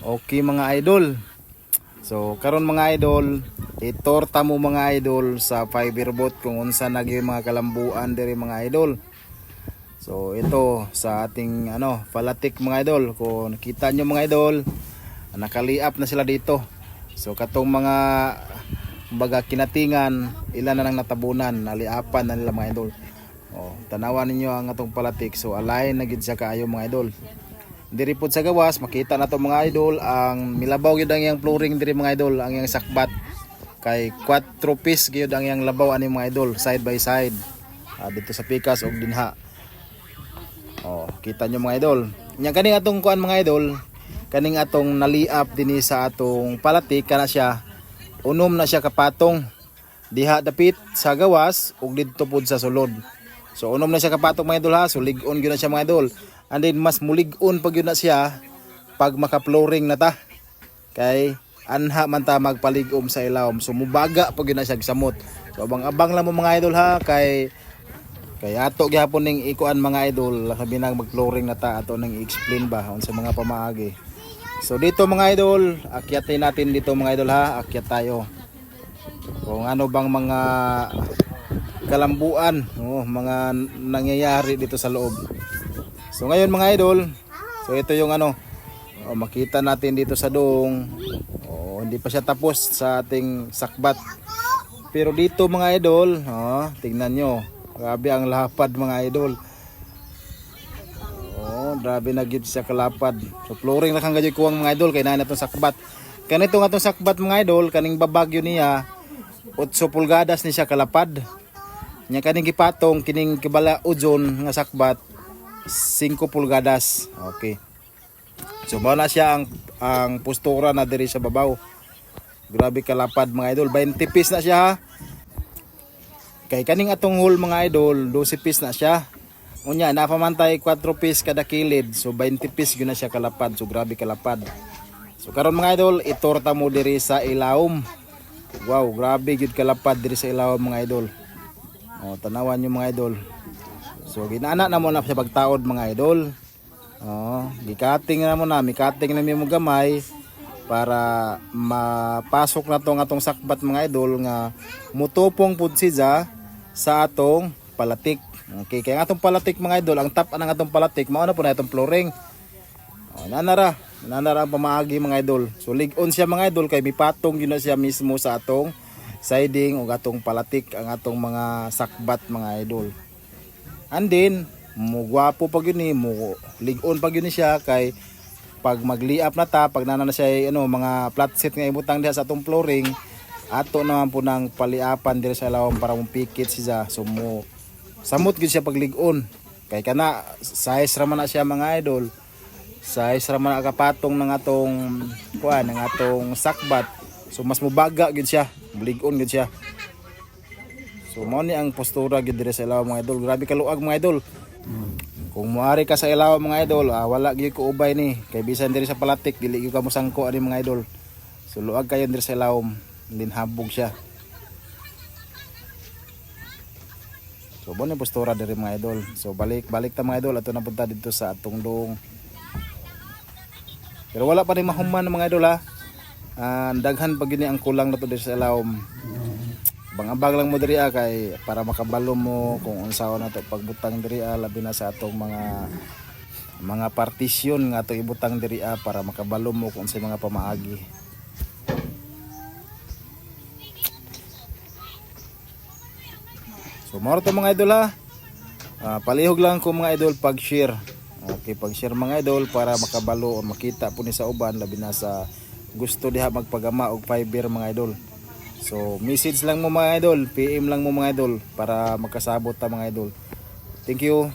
Okay mga idol. So karon mga idol, itorta mo mga idol sa fiber boat kung unsa nagyo mga kalambuan diri mga idol. So ito sa ating palatik mga idol. Kung nakita nyo mga idol, nakaliap na sila dito. So katong mga baga kinatingan, ilan na nang natabunan, naliapan na nila mga idol. Tanawan ninyo ang atong palatik. So alain na gid siya kaayo mga idol. Diri pod sa gawas makita na to mga idol ang milabaw gyud ang iyang flooring diri mga idol, ang iyang sakbat kay 4 piece gyud ang iyang labaw ani mga idol, side by side dito sa pikas og dinha. Kita nyo mga idol. Nya kaning atong kuan mga idol, kaning atong naliap dinhi sa atong palatik kana siya. Unom na siya kapatong diha dapit sa gawas ug didto pod sa sulod. So unom na siya kapatong mga idol ha, so lig-on gyud na siya mga idol. And then mas mulig-on pag yun na siya pag maka-flooring na ta. Kay anha man ta magpalig-om sa ilawom. So mubaga pag yun na siya gisamot. So abang-abang lang mo mga idol ha, kay ato gyapon ning ikuan mga idol, labi nang mag-flooring na ta ato nang i-explain ba unsa mga pamaagi. So dito mga idol, akyatin natin dito mga idol ha, akyat tayo. Kung ano bang mga kalambuan, mga nangyayari dito sa loob. So ngayon mga idol, so ito yung makita natin dito sa doong. Hindi pa siya tapos sa ating sakbat. Pero dito mga idol, tingnan nyo, grabe ang lapad mga idol. Grabe na gid siya kalapad. So flooring na kang gadyo kuwang mga idol kay na itong sakbat. Kanito nga itong sakbat mga idol, kaning babagyo niya 8 pulgadas ni siya kalapad. Nya kaning gipatong kining kibala ojon nga sakbat 5 pulgadas. Okay. So mao na siya ang postura na diri sa babaw. Grabe kalapad mga idol. 20 piece na siya ha. Kay kaning atong hole mga idol, 12 piece na siya. Unya napamantay 4 piece kada kilid. So 20 piece gyud na siya kalapad. So grabe kalapad. So karon mga idol, itorta mo diri sa ilawom. Wow, grabe gyud kalapad diri sa ilawom mga idol. Tanawan niyo mga idol. So ginana na mo na siya pagtaod mga idol. Gikating na mo na, mikating na mo gamay para mapasok na tong atong sakbat mga idol nga mutupong pud siya sa atong palatik. Okay, kaya atong palatik mga idol, ang top ng atong palatik mao na po na itong flooring. Nanara ang pamaagi mga idol. So lig-on siya mga idol kay mipatong yun na siya mismo sa atong siding o atong palatik ang atong mga sakbat mga idol. And then, mugwapo pag yun mo lig-on pag yun siya kay pag magliap na ta, pag nana na siya mga flat set nga ibutang diha sa atong flooring, ato naman po ng paliapan diri sa ilawom para mong-pikit siya. So mo samot gid siya pag lig-on. Kay kana size ra man na siya mga idol. Size ra man kapatong ng atong ng atong sakbat. So mas mubaga gid siya, lig-on gid siya. So mao ni ang postura gid diri sa ilawom mga idol. Grabe kaluag mga idol. Kung moari ka sa ilawom mga idol, wala gyud ko ubay ni. Kay bisan diri sa palatik dili gyud ka mosangko ani mga idol. So luag kayo diri sa ilawom, din habog siya. So mo ni postura diri mga idol. So balik ta mga idol, ato na punta dito sa atong dong. Pero wala pa rin mahuman mga idol ha. Daghan pag yun ang kulang na to diri sa ilawom. Bang-abang lang mo diri kay para makabalo mo kung unsaon na to pagbutang diri labi na sa atong mga partisyon nga ato ibutang diri para makabalo mo kung sa mga pamaagi. So mao to mga idol ha. Palihog lang ko mga idol pag-share. Okay, pag-share mga idol para makabalo o makita po ni sa uban labi na sa gusto diha magpagama og fiber mga idol. So message lang mo mga idol, PM lang mo mga idol para magkasabot ta mga idol. Thank you.